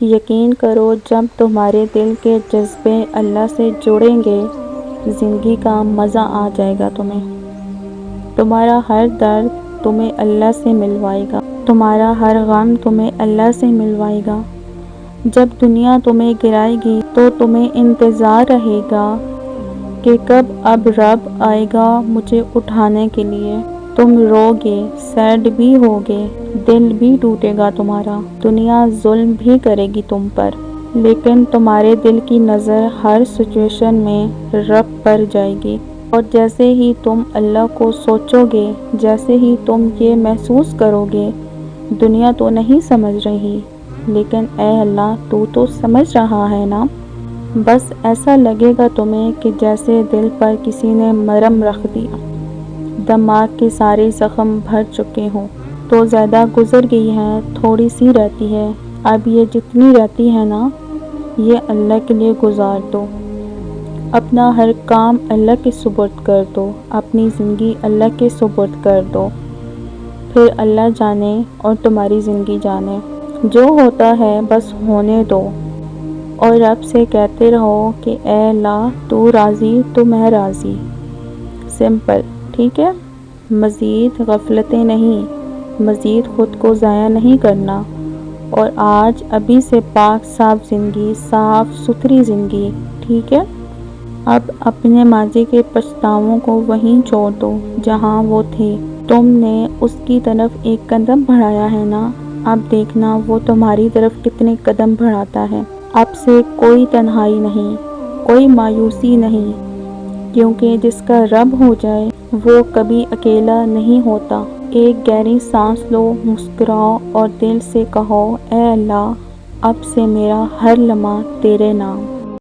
یقین کرو جب تمہارے دل کے جذبے اللہ سے جڑیں گے، زندگی کا مزہ آ جائے گا تمہیں۔ تمہارا ہر درد تمہیں اللہ سے ملوائے گا، تمہارا ہر غم تمہیں اللہ سے ملوائے گا۔ جب دنیا تمہیں گرائے گی تو تمہیں انتظار رہے گا کہ کب اب رب آئے گا مجھے اٹھانے کے لیے۔ تم روگے، سیڈ بھی ہوگے، دل بھی ٹوٹے گا تمہارا، دنیا ظلم بھی کرے گی تم پر، لیکن تمہارے دل کی نظر ہر سچویشن میں رب پر جائے گی۔ اور جیسے ہی تم اللہ کو سوچو گے، جیسے ہی تم یہ محسوس کرو گے دنیا تو نہیں سمجھ رہی، لیکن اے اللہ تو سمجھ رہا ہے نا، بس ایسا لگے گا تمہیں کہ جیسے دل پر کسی نے مرہم رکھ دیا، دماغ کے سارے زخم بھر چکے ہوں۔ تو زیادہ گزر گئی ہے، تھوڑی سی رہتی ہے، اب یہ جتنی رہتی ہے نا یہ اللہ کے لیے گزار دو، اپنا ہر کام اللہ کے سپرد کر دو، اپنی زندگی اللہ کے سپرد کر دو، پھر اللہ جانے اور تمہاری زندگی جانے۔ جو ہوتا ہے بس ہونے دو، اور رب سے کہتے رہو کہ اے اللہ تو راضی تو میں راضی، سمپل، ٹھیک ہے؟ مزید غفلتیں نہیں، مزید خود کو ضائع نہیں کرنا، اور آج ابھی سے پاک صاف زندگی، صاف ستھری زندگی، ٹھیک ہے؟ اب اپنے ماضی کے پچھتاووں کو وہیں چھوڑ دو جہاں وہ تھے، تم نے اس کی طرف ایک قدم بڑھایا ہے نا، اب دیکھنا وہ تمہاری طرف کتنے قدم بڑھاتا ہے۔ اب سے کوئی تنہائی نہیں، کوئی مایوسی نہیں، کیونکہ جس کا رب ہو جائے وہ کبھی اکیلا نہیں ہوتا۔ ایک گہری سانس لو، مسکراؤ اور دل سے کہو اے اللہ اب سے میرا ہر لمحہ تیرے نام۔